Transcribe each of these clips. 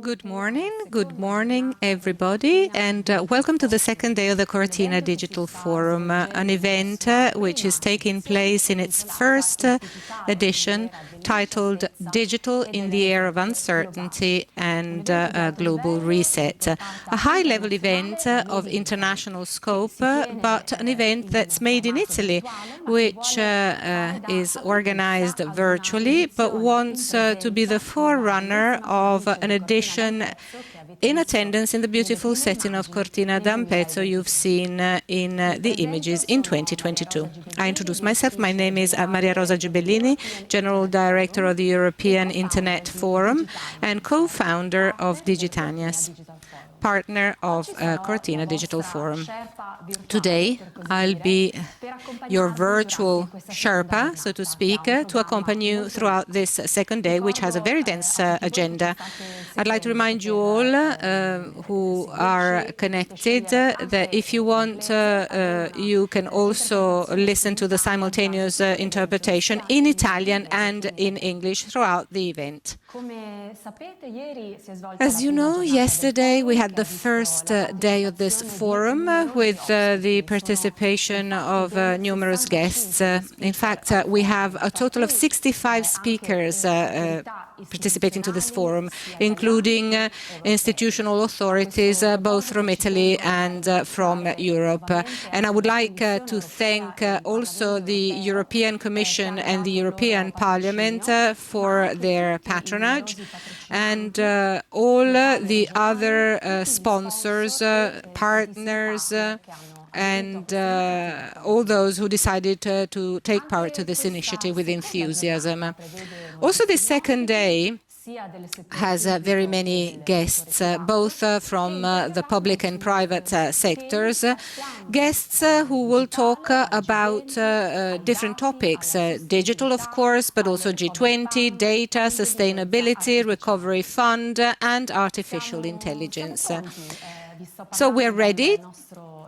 Good morning everybody, and welcome to the second day of the Cortina Digital Forum, an event which is taking place in its first edition, titled Digital in the Era of Uncertainty and Global Reset. A high-level event of international scope, but an event that's made in Italy, which is organized virtually, but wants to be the forerunner of an edition in attendance in the beautiful setting of Cortina d'Ampezzo you've seen in the images in 2022. I introduce myself. My name is Maria Rosa Gibellini, General Director of the European Internet Forum and co-founder of Digitanias, partner of Cortina Digital Forum. Today, I'll be your virtual Sherpa, so to speak, to accompany you throughout this second day, which has a very dense agenda. I'd like to remind you all who are connected that if you want, you can also listen to the simultaneous interpretation in Italian and in English throughout the event. As you know, yesterday we had the first day of this forum with the participation of numerous guests. In fact, we have a total of 65 speakers participating to this forum, including institutional authorities both from Italy and from Europe. And I would like to thank also the European Commission and the European Parliament for their patronage, and all the other sponsors, partners, and all those who decided to take part to this initiative with enthusiasm. Also, this second day has very many guests, both from the public and private sectors, guests who will talk about different topics, digital, of course, but also G20, data, sustainability, recovery fund, and artificial intelligence. So we're ready.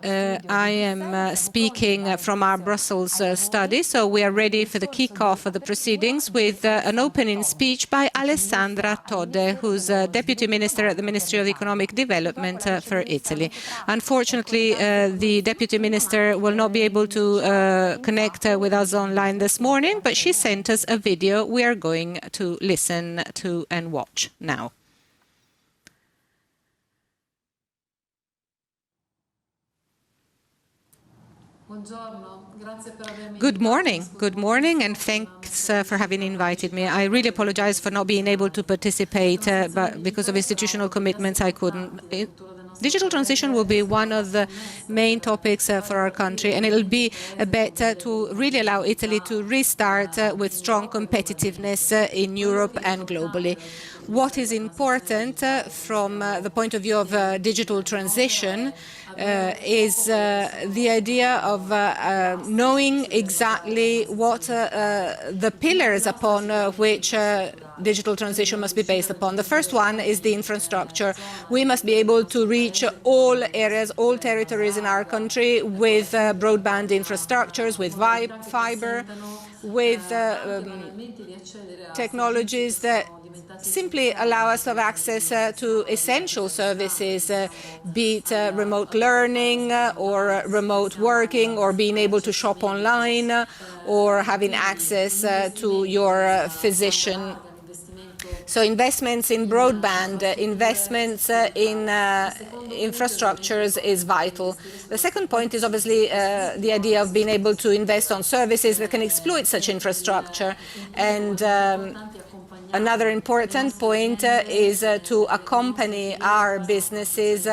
I am speaking from our Brussels study, so we are ready for the kick-off of the proceedings with an opening speech by Alessandra Todde, who's Deputy Minister at the Ministry of Economic Development for Italy. Unfortunately, the Deputy Minister will not be able to connect with us online this morning, but she sent us a video we are going to listen to and watch now. Good morning, and thanks for having invited me. I really apologize for not being able to participate, but because of institutional commitments, I couldn't. Digital transition will be one of the main topics for our country, and it'll be a bet to really allow Italy to restart with strong competitiveness in Europe and globally. What is important from the point of view of digital transition is the idea of knowing exactly what the pillars upon which digital transition must be based upon. The first one is the infrastructure. We must be able to reach all areas, all territories in our country with broadband infrastructures, with fiber, with technologies that simply allow us to have access to essential services, be it remote learning or remote working, or being able to shop online, or having access to your physician. So investments in broadband, investments in infrastructures is vital. The second point is obviously the idea of being able to invest on services that can exploit such infrastructure. And another important point is to accompany our businesses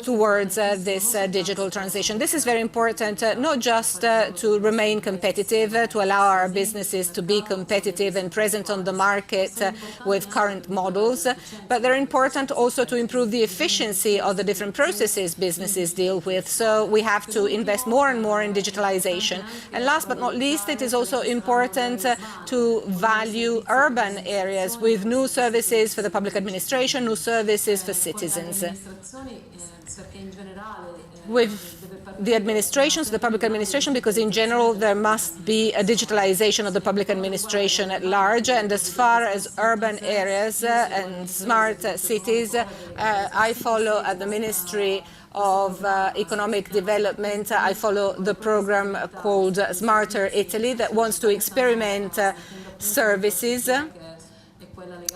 towards this digital transition. This is very important, not just to remain competitive, to allow our businesses to be competitive and present on the market with current models, but they're important also to improve the efficiency of the different processes businesses deal with. So we have to invest more and more in digitalization. And last but not least, it is also important to value urban areas with new services for the public administration, new services for citizens. With the administrations, the public administration, because in general there must be a digitalization of the public administration at large. And as far as urban areas and smart cities, I follow at the Ministry of Economic Development. I follow the program called Smarter Italy that wants to experiment services.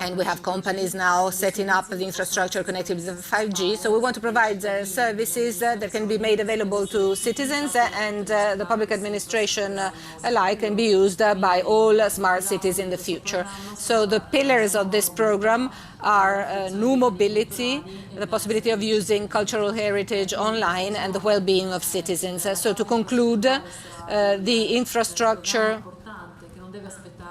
And we have companies now setting up the infrastructure connected with 5G. So we want to provide services that can be made available to citizens and the public administration alike, can be used by all smart cities in the future. So the pillars of this program are new mobility, the possibility of using cultural heritage online, and the well-being of citizens. So to conclude, the infrastructure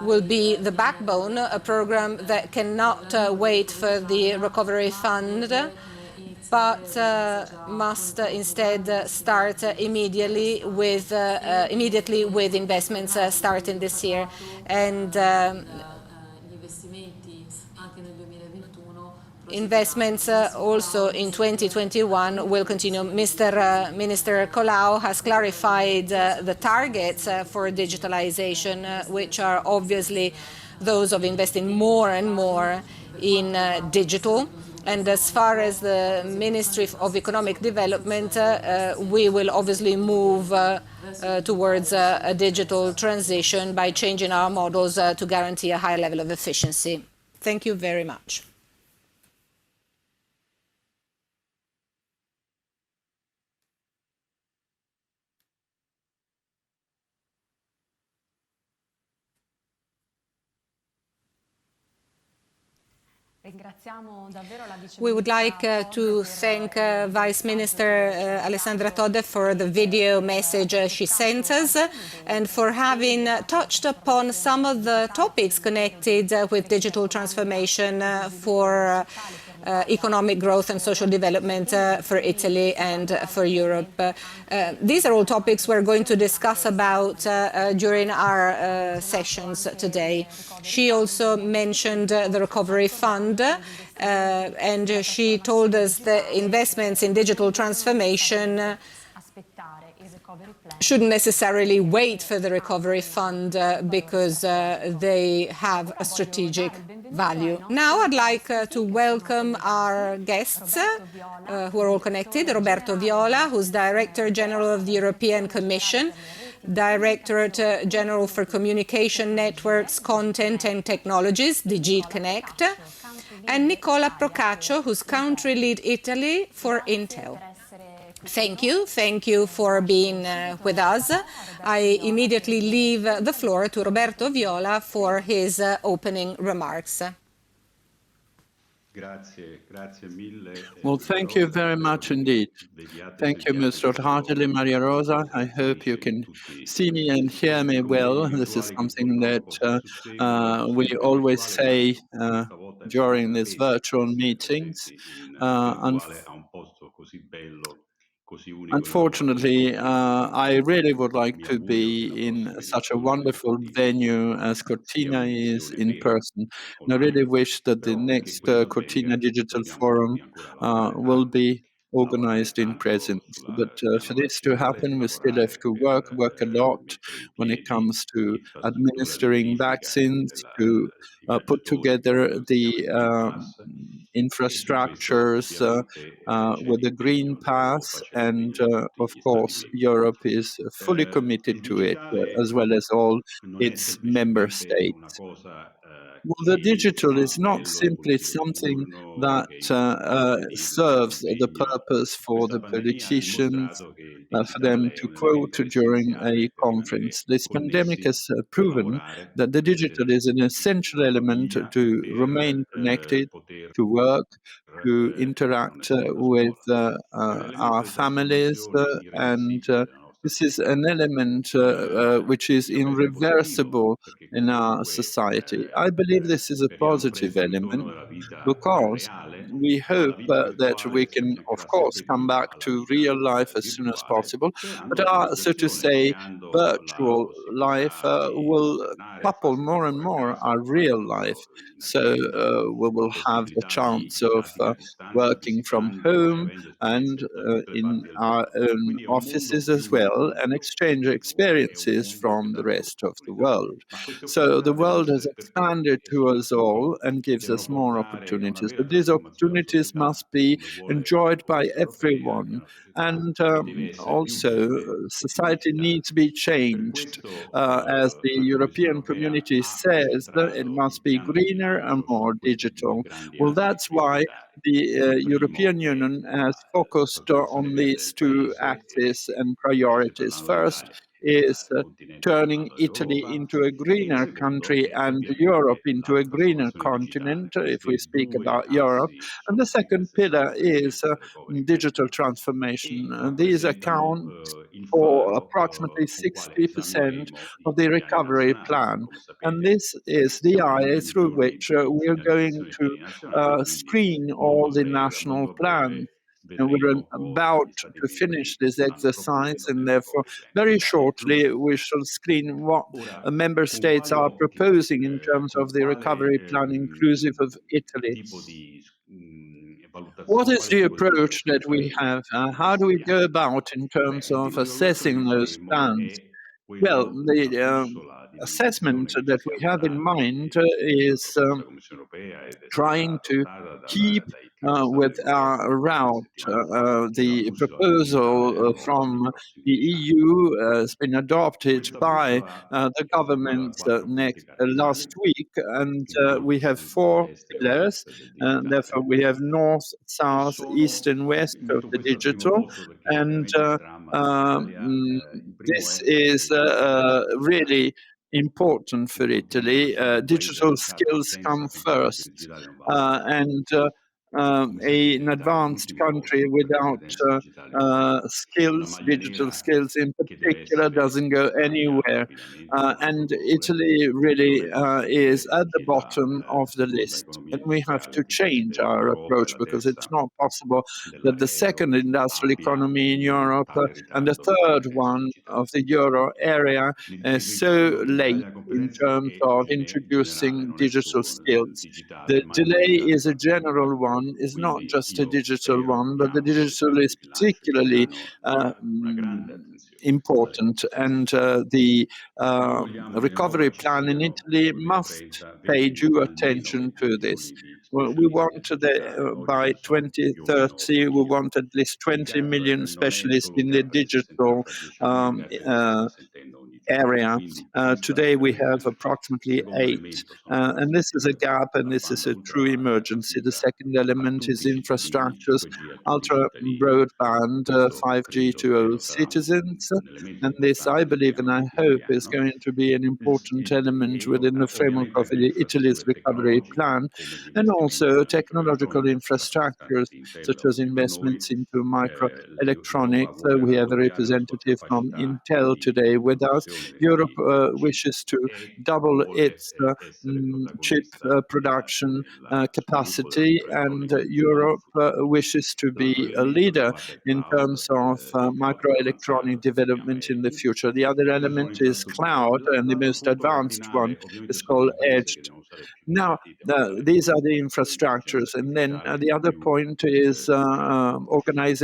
will be the backbone, a program that cannot wait for the recovery fund, but must instead start immediately with investments starting this year. And investments also in 2021 will continue. Minister Colau has clarified the targets for digitalization, which are obviously those of investing more and more in digital. And as far as the Ministry of Economic Development, we will obviously move towards a digital transition by changing our models to guarantee a high level of efficiency. Thank you very much. We would like to thank Vice Minister Alessandra Todde for the video message she sent us and for having touched upon some of the topics connected with digital transformation for economic growth and social development for Italy and for Europe. These are all topics we're going to discuss about during our sessions today. She also mentioned the Recovery Fund, and she told us that investments in digital transformation shouldn't necessarily wait for the Recovery Fund because they have a strategic value. Now I'd like to welcome our guests who are all connected. Roberto Viola, who's Director General of the European Commission, Directorate General for Communication Networks, Content and Technologies, DG Connect, and Nicola Procaccio, who's Country Lead Italy for Intel. Thank you for being with us. I immediately leave the floor to Roberto Viola for his opening remarks. Well, thank you very much indeed. Thank you, Mr. Hartley, Maria Rosa. I hope you can see me and hear me well. This is something that we always say during these virtual meetings. Unfortunately, I really would like to be in such a wonderful venue as Cortina is in person. And I really wish that the next Cortina Digital Forum will be organized in presence. But for this to happen, we still have to work a lot when it comes to administering vaccines, to put together the infrastructures with the Green Path, and of course, Europe is fully committed to it, as well as all its member states. Well, the digital is not simply something that serves the purpose for the politicians, for them to quote during a conference. This pandemic has proven that the digital is an essential element to remain connected, to work, to interact with our families, and to This is an element which is Io credo che sia positivo, irreversible perché in our comunque society. I believe this is a speriamo positive presto un ritorno element della vita because reale, we però hope la vita that we virtuale si can, of affiancherà course, sempre come più back alla to real vita life as soon as virtuale, possible. creando But our, so to organizzazione, say, creando la virtual life possibilità di will alternare a couple fase more and lavoro e more casa, our come real appunto life. in So azienda, we la will have the possibilità di chance of inviarti a distanza, working from visitandoci, home avendo and esperienze da tutte le in parti del our mondo. own Quindi è un offices mondo as più well and ampio, exchange capito? È un experiences mondo che from dà the delle rest of the opportunità. world. Ma queste So the opportunità devono world has essere expanded perfette e to us all soprattutto and gives devono us more portare a una opportunities. vera But these trasformazione della opportunities must società, be come enjoyed vuole la by Commissione europea, che è everyone. una società And che deve essere più also, verde e più society needs digitale. to be E per changed. questo As the la Commissione European europea community ha says, it incentrato must il be piano di greener and rilancio more su questi due digital. grandi Well, assi that's why prioritari. the Il European primo è Union has focused l'attrazione on verde these del two paese, axes and paese priorities. parlando First dell'Italia, che è is il continente più turning malato Italy dell'Europa, into a e il greener secondo country è and Europe ovviamente into la a greener trasformazione digitale. continent, if we Questi speak due about Europe. assi And the sono uniti al second pillar is 60% del recovery plan digital transformation. e These rappresentano account il for faro approximately con quale 60% esauriremo of i the piani recovery nazionali. plan. Come And sapete, this is the siamo agli eye ultimi through giorni which di we are going finalizzazione dei to piani nazionali, quindi screen all the mondo national a plans. breve And we're vedremo cosa about gli Stati to finish membri this stanno exercise, proponendo and nel therefore, recovery plan in very Italia shortly, incluso. we shall screen what Ora, member con states quali are obiettivi? proposing in terms of the recovery plan, inclusive of Italy. Tipo di What is quale the tipo di approach valutazione that we faremo have? in How do questi we go piani? about in terms Beh, il of tipo di valutazione assessing che those faremo plans? è Well, quello della the bussola di assessment navigazione che ci that we siamo have in dati mind e che è stata is proposta dalla Commissione europea ed è stata trying to adottata keep dai capi di Stato e with di our Governo qualche route. settimana fa, che la The bussola digitale proposal all'Europa nei from prossimi the 10 anni. EU has been adopted Questa by bussola the è fatta da government 4 punti next cardinali: last week, and il we quanto have siamo più four all'est e pillars. ovest del Therefore, digitale, we have north, e south, east, sono and west of metto the questo al primo digital, posto perché and ovviamente il dramma dell'Italia, il primo this è is l'intelligenza artificiale. really important for Purtroppo Italy. siamo un paese Digital avanzato, skills come senza competenze first, digitali non vale nulla. and Come an sapete, l'Italia è advanced all'ultimo country posto per without competenze digitali europee. La skills, maglia digital nera, skills in che deve particular, essere doesn't go cambiata anywhere. rapidamente quanto And occorre, Italy non really è is possibile at the che bottom la of the seconda list. economia And we have industriale to change our d'Europa e approach la because it's terza not possible that the second dell'euro industrial abbia economy in un Europe tale and the ritardo nelle third competenze one digitali. of the euro area so late L'Italia ha in competenze terms of generale, introducing non è digital solo nel skills. The digitale, ma in delay generale is a economico. general one, is not Quindi just a io digital spero one, che but the anche il digital decreto is di bilancio particularly italiano dia una grande attenzione alle important. And competenze digitali. the Noi vogliamo che in Europa recovery ci plan in siano Italy nel must 2030 pay 20 due almeno attention 20 to this. milioni di Well, we specialisti want digitali. Oggi by ce ne sono più o meno 2030, we 8.000. want at least Il 20 gap million non è specialists solo un in the gap che si sentirà digital fra 10 anni, è un um, gap che si sta uh, sentendo ogni giorno. area. Quindi questa Today è la we prima have energia. Il approximately secondo eight. elemento sono le And this is a infrastrutture, gap, and la this is banda a true ultra emergency. The rapida second a element is tutti i cittadini, infrastructures, 5G a tutti i ultra cittadini. broadband, Questo 5G credo, to all spero sarà citizens. un elemento And this, I importante del believe and I piano hope, is italiano. going to be an important element within the framework Ovviamente of anche Italy's l'infrastruttura recovery tecnologica, plan, come gli and investimenti also nella technological microelettronica, che è rappresentata infrastructures, di Intel such as oggi con noi. investments into L'Europa microelectronics. vuole We have a raddoppiare la sua representative from capacità Intel di today with us. produzione Europe dei chip wishes to e double vuole its essere chip protagonista production nel sviluppo della capacity, and microelettronica nel Europe futuro. wishes to be L'altro a elemento leader riguarda in terms of il cloud più microelectronic avanzato che si chiama development in the Edge, future. The other e questo è element is un'infrastruttura. cloud, and the L'altro most punto advanced one cardinale ovviamente is sono le called imprese che edge. devono stare più Now, prontite a usare these are più the intelligenza infrastructures, and then artificiale the e other più point is conoscenza.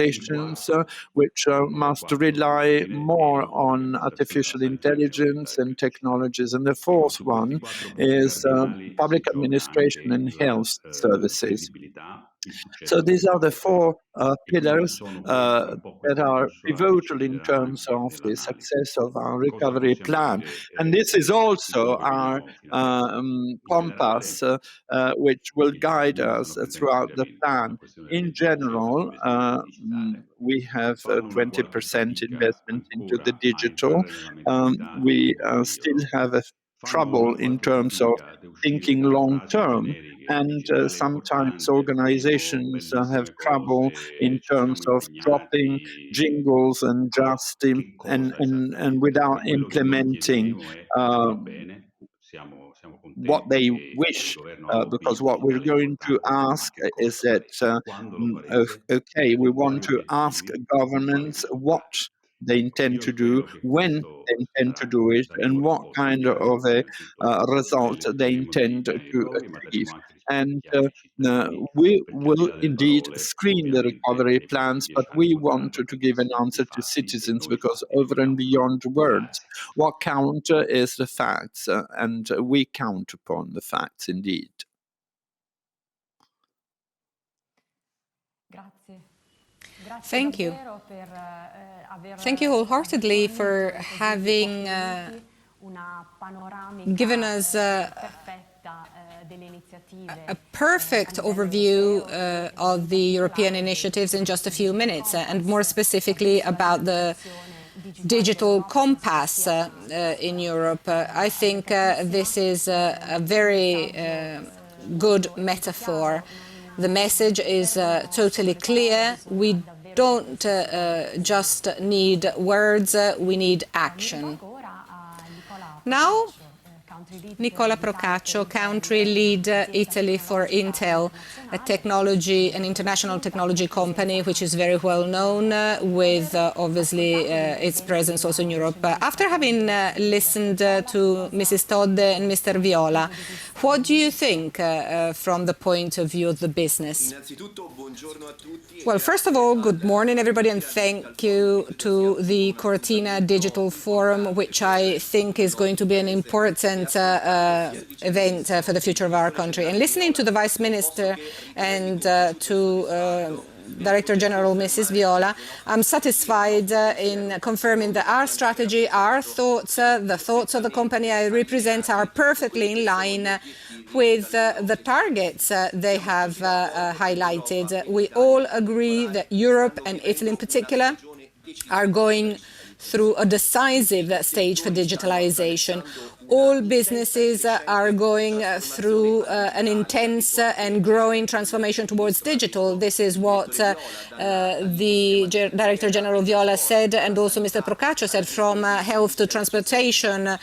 Il organizations quarto, which uno dei must quattro rely cardine, è more on l'organizzazione della artificial sanità che deve intelligence diventare più and digitale. technologies. And the E fourth su questi one quattro punti is cardinali si public gioca administration anche and la health services. credibilità, il So successo del these are the recovery plan. four E quindi ci pillars sono questi, un po' that questa are bussola che ci pivotal in guiderà terms anche of the nell'analisi. success of our Cosa recovery possiamo plan. dire And this is in quello also che our vediamo finalmente? In compass, generale, which will i guide cittadini us stanno prendendo throughout the seriamente la plan. questione In dell'investimento general, digitale. we have Fanno una guardita 20% amica investment into the ancora a digital. entrare nella mentalità dei We cittadini still europei. have a trouble in terms of thinking long term. And sometimes organizations have trouble in terms of dropping jingles and just and without implementing what they wish, because what we're going to ask is that, okay, we want to ask governments what they intend to do, when they intend to do it, and what kind of a result they intend to achieve. And we will indeed screen the recovery plans, but we want to give an answer to citizens, because over and beyond words, what count is the facts, and we count upon the facts indeed. Thank you. Thank you wholeheartedly for having given us a perfect overview of the European initiatives in just a few minutes, and more specifically about the digital compass in Europe. I think this is a very good metaphor. The message is totally clear. We don't just need words, we need action. Now, Nicola Procaccio, country lead Italy for Intel, an international technology company which is very well known, with obviously its presence also in Europe. After having listened to Mrs. Todde and Mr. Viola, what do you think from the point of view of the business? Well, first of all, good morning, everybody, and thank you to the Cortina Digital Forum, which I think is going to be an important event for the future of our country. And listening to the Vice Minister and to Director General Mrs. Viola, I'm satisfied in confirming that our strategy, our thoughts, the thoughts of the company I represent are perfectly in line with the targets they have highlighted. We all agree that Europe, and Italy in particular, are going through a decisive stage for digitalization. All businesses are going through an intense and growing transformation towards digital. This is what the Director General Viola said, and also Mr. Procaccio said, from health to transportation,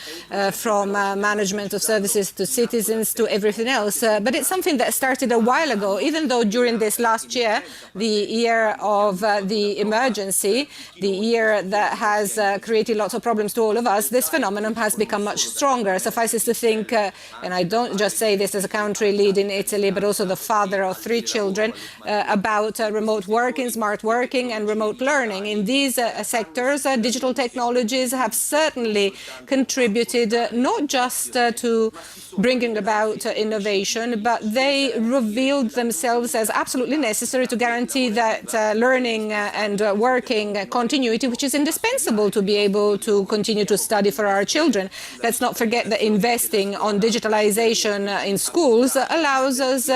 from management of services to citizens to everything else. But it's something that started a while ago, even though during this last year, the year of the emergency, the year that has created lots of problems to all of us, this phenomenon has become much stronger. Suffices to think, and I don't just say this as a country lead in Italy, but also the father of 3 children, about remote working, smart working, and remote learning. In these sectors, digital technologies have certainly contributed not just to bringing about innovation, but they revealed themselves as absolutely necessary to guarantee that learning and working continuity, which is indispensable to be able to continue to study for our children. Let's not forget that investing on digitalization in schools allows us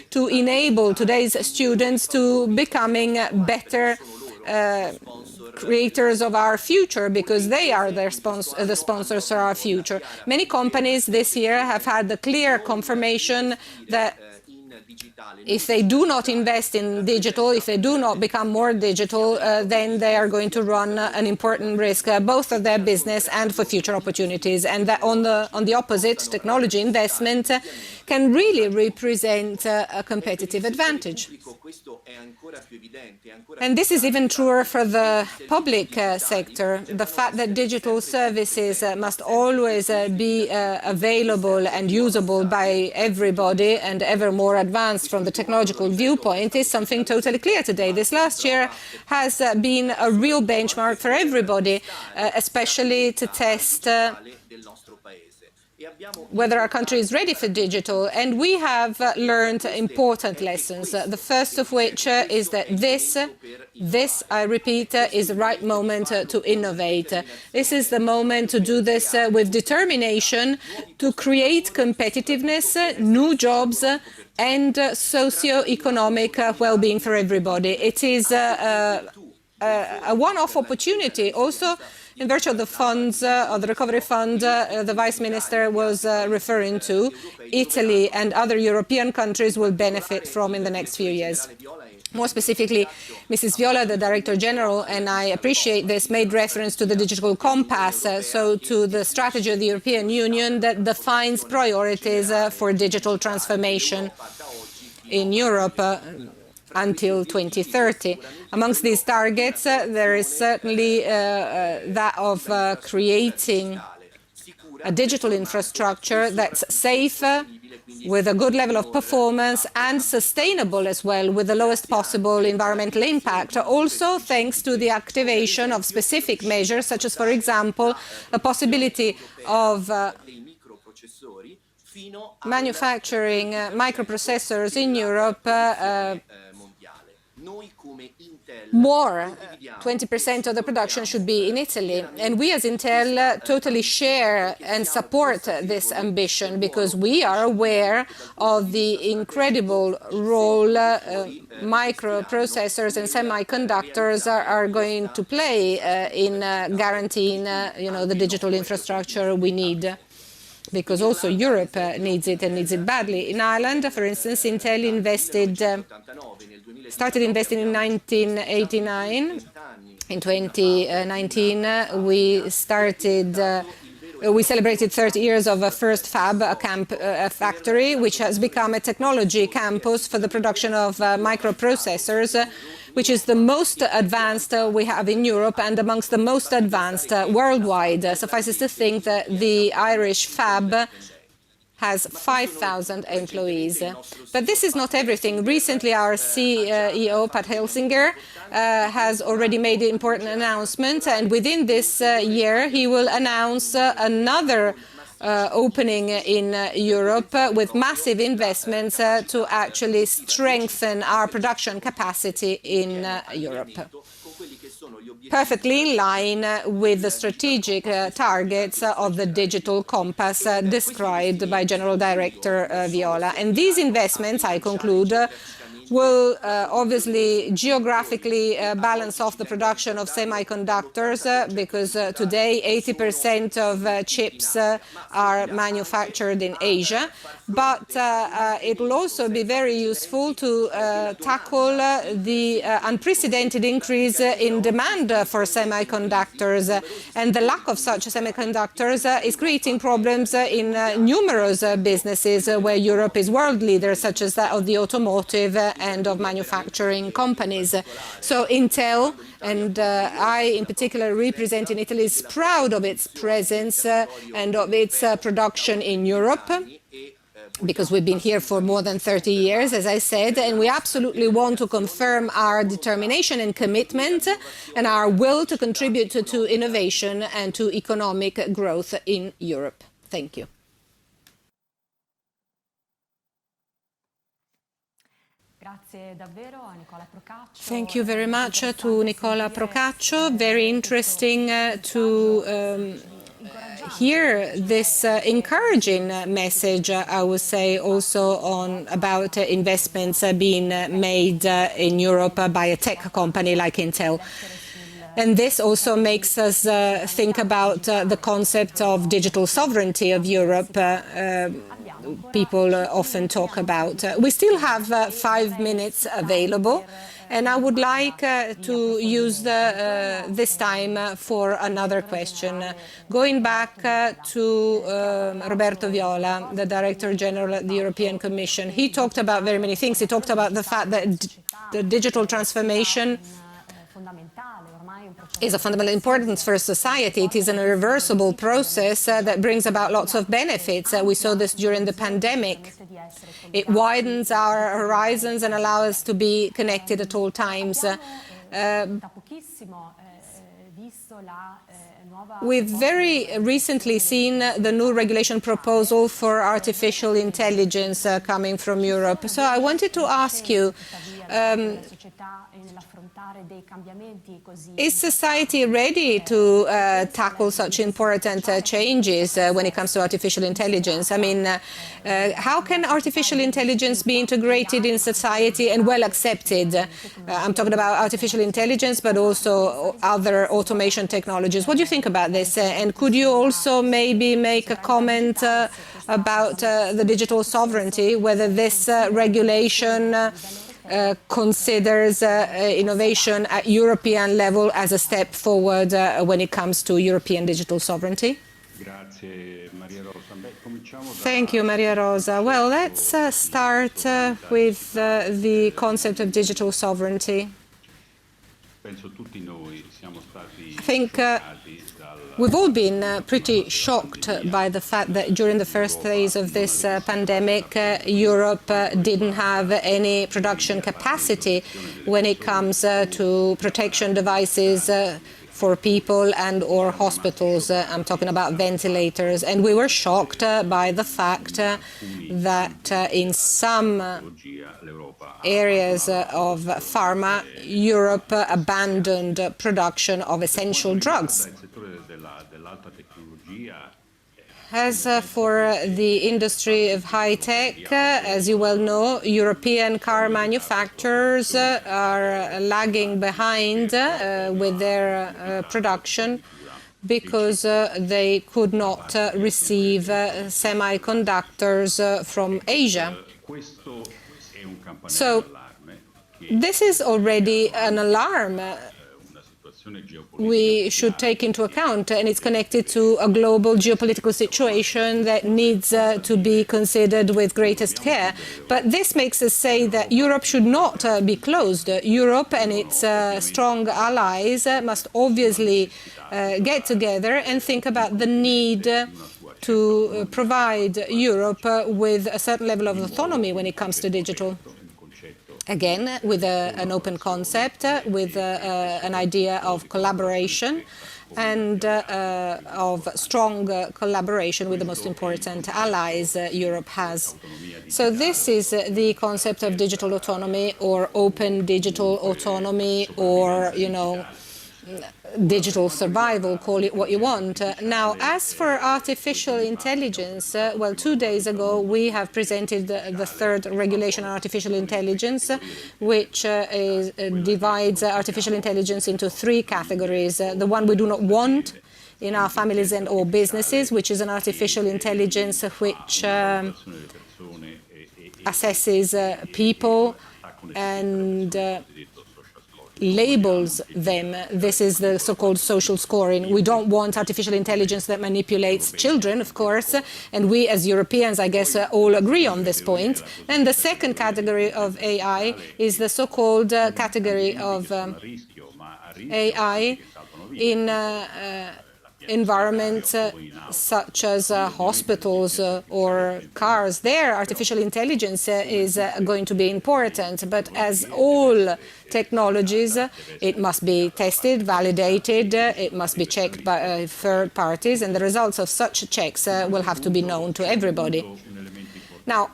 to enable today's students to becoming better creators of our future, because they are the sponsors for our future. Many companies this year have had the clear confirmation that if they do not invest in digital, if they do not become more digital, then they are going to run an important risk, both for their business and for future opportunities. And that on the opposite, technology investment can really represent a competitive advantage. And this is even truer for the public sector. The fact that digital services must always be available and usable by everybody and ever more advanced from the technological viewpoint is something totally clear today. This last year has been a real benchmark for everybody, especially to test whether our country is ready for digital. And we have learned important lessons, the first of which is that this, I repeat, is the right moment to innovate. This is the moment to do this with determination, to create competitiveness, new jobs, and socio-economic well-being for everybody. It is a one-off opportunity also in virtue of the funds, of the recovery fund the Vice Minister was referring to, Italy and other European countries will benefit from in the next few years. More specifically, Mrs. Viola, the Director General, and I appreciate this, made reference to the digital compass, so to the strategy of the European Union that defines priorities for digital transformation in Europe until 2030. Amongst these targets, there is certainly that of creating a digital infrastructure that's safe, with a good level of performance and sustainable as well, with the lowest possible environmental impact. Also, thanks to the activation of specific measures, such as, for example, a possibility of manufacturing microprocessors in Europe more, 20% of the production should be in Italy. And we as Intel totally share and support this ambition, because we are aware of the incredible role microprocessors and semiconductors are going to play in guaranteeing the digital infrastructure we need. Because also Europe needs it and needs it badly. In Ireland, for instance, Intel started investing in 1989. In 2019, we celebrated 30 years of a first fab, a factory, which has become a technology campus for the production of microprocessors, which is the most advanced we have in Europe and amongst the most advanced worldwide. Suffices to think that the Irish fab has 5,000 employees. But this is not everything. Recently, our CEO, Pat Helsinger, has already made an important announcement, and within this year, he will announce another opening in Europe with massive investments to actually strengthen our production capacity in Europe. Perfectly in line with the strategic targets of the digital compass described by General Director Viola. And these investments, I conclude, will obviously geographically balance off the production of semiconductors because today 80% of chips are manufactured in Asia. But it will also be very useful to tackle the unprecedented increase in demand for semiconductors. And the lack of such semiconductors is creating problems in numerous businesses where Europe is world leader, such as that of the automotive and of manufacturing companies. So Intel, and I in particular represent in Italy, is proud of its presence and of its production in Europe, because we've been here for more than 30 years, as I said, and we absolutely want to confirm our determination and commitment and our will to contribute to innovation and to economic growth in Europe. Thank you. Thank you very much to Nicola Procaccio. Very interesting to hear this encouraging message, I would say, also about investments being made in Europe by a tech company like Intel. And this also makes us think about the concept of digital sovereignty of Europe. People often talk about. We still have 5 minutes available, and I would like to use this time for another question. Going back to Roberto Viola, the Director General at the European Commission, he talked about very many things. He talked about the fact that the digital transformation is of fundamental importance for society. It is an irreversible process that brings about lots of benefits. We saw this during the pandemic. It widens our horizons and allows us to be connected at all times. We've very recently seen the new regulation proposal for artificial intelligence coming from Europe. So I wanted to ask you, Is society ready to tackle such important changes when it comes to artificial intelligence? I mean, how can artificial intelligence be integrated in society and well accepted? I'm talking about artificial intelligence, but also other automation technologies. What do you think about this? And could you also maybe make a comment about the digital sovereignty, whether this regulation considers innovation at European level as a step forward when it comes to European digital sovereignty? Thank you, Maria Rosa. Well, let's start with the concept of digital sovereignty. I think we've all been pretty shocked by the fact that during the first phase of this pandemic, Europe didn't have any production capacity when it comes to protection devices for people and or hospitals. I'm talking about ventilators. And we were shocked by the fact that in some areas of pharma, Europe abandoned production of essential drugs. As for the industry of high-tech, as you well know, European car manufacturers are lagging behind with their production because they could not receive semiconductors from Asia. So this is already an alarm we should take into account, and it's connected to a global geopolitical situation that needs to be considered with greatest care. But this makes us say that Europe should not be closed. Europe and its strong allies must obviously get together and think about the need to provide Europe with a certain level of autonomy when it comes to digital. Again, with an open concept, with an idea of collaboration and of strong collaboration with the most important allies Europe has. So this is the concept of digital autonomy or open digital autonomy or, digital survival, call it what you want. Now, as for artificial intelligence, well, 2 days ago, we have presented the third regulation on artificial intelligence, which divides artificial intelligence into 3 categories. The one we do not want in our families and or businesses, which is an artificial intelligence which assesses people and labels them. This is the so-called social scoring. We don't want artificial intelligence that manipulates children, of course, and we as Europeans, I guess, all agree on this point. And the second category of AI is the so-called category of AI in environments such as hospitals or cars. There, artificial intelligence is going to be important, but as all technologies, it must be tested, validated, it must be checked by third parties, and the results of such checks will have to be known to everybody. Now,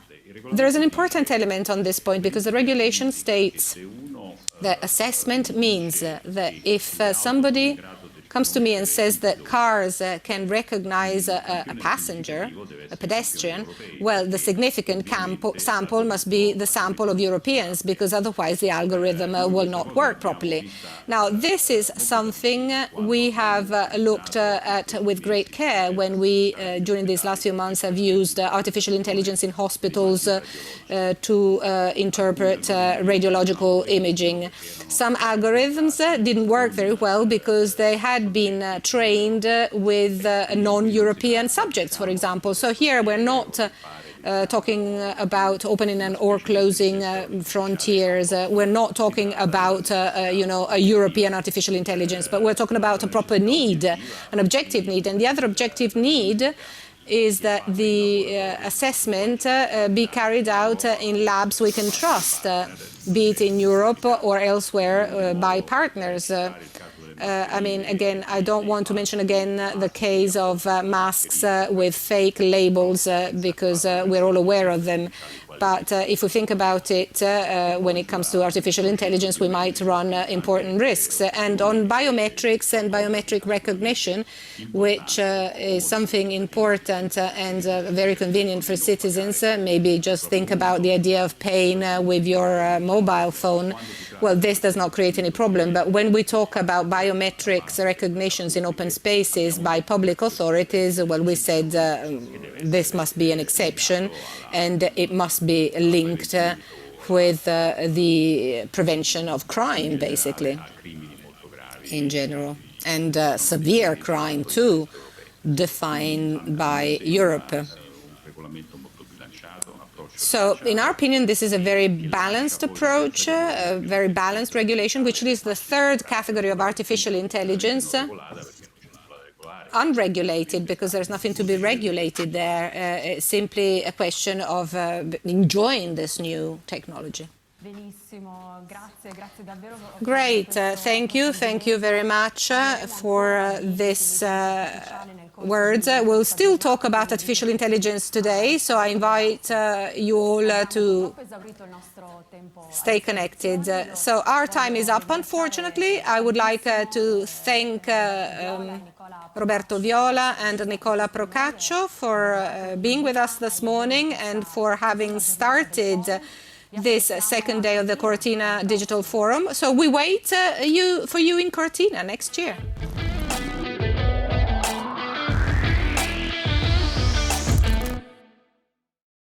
there is an important element on this point because the regulation states that assessment means that if somebody comes to me and says that cars can recognize a passenger, a pedestrian, well, the significant sample must be the sample of Europeans, because otherwise the algorithm will not work properly. Now, this is something we have looked at with great care when we, during these last few months, have used artificial intelligence in hospitals to interpret radiological imaging. Some algorithms didn't work very well because they had been trained with non-European subjects, for example. So here we're not talking about opening and or closing frontiers. We're not talking about, a European artificial intelligence, but we're talking about a proper need, an objective need. And the other objective need is that the assessment be carried out in labs we can trust, be it in Europe or elsewhere by partners. I mean, again, I don't want to mention again the case of masks with fake labels because we're all aware of them. But if we think about it, when it comes to artificial intelligence, we might run important risks. And on biometrics and biometric recognition, which is something important and very convenient for citizens, maybe just think about the idea of paying with your mobile phone. Well, this does not create any problem. But when we talk about biometrics recognitions in open spaces by public authorities, well, we said this must be an exception and it must be linked with the prevention of crime, basically, in general, and severe crime, too, defined by Europe. So, in our opinion, this is a very balanced approach, a very balanced regulation, which is the third category of artificial intelligence, unregulated, because there's nothing to be regulated there. It's simply a question of enjoying this new technology. Great, thank you very much for this words. We'll still talk about artificial intelligence today, so I invite you all to stay connected. So our time is up, unfortunately. I would like to thank Roberto Viola and Nicola Procaccio for being with us this morning and for having started this second day of the Cortina Digital Forum. So we wait for you in Cortina next year.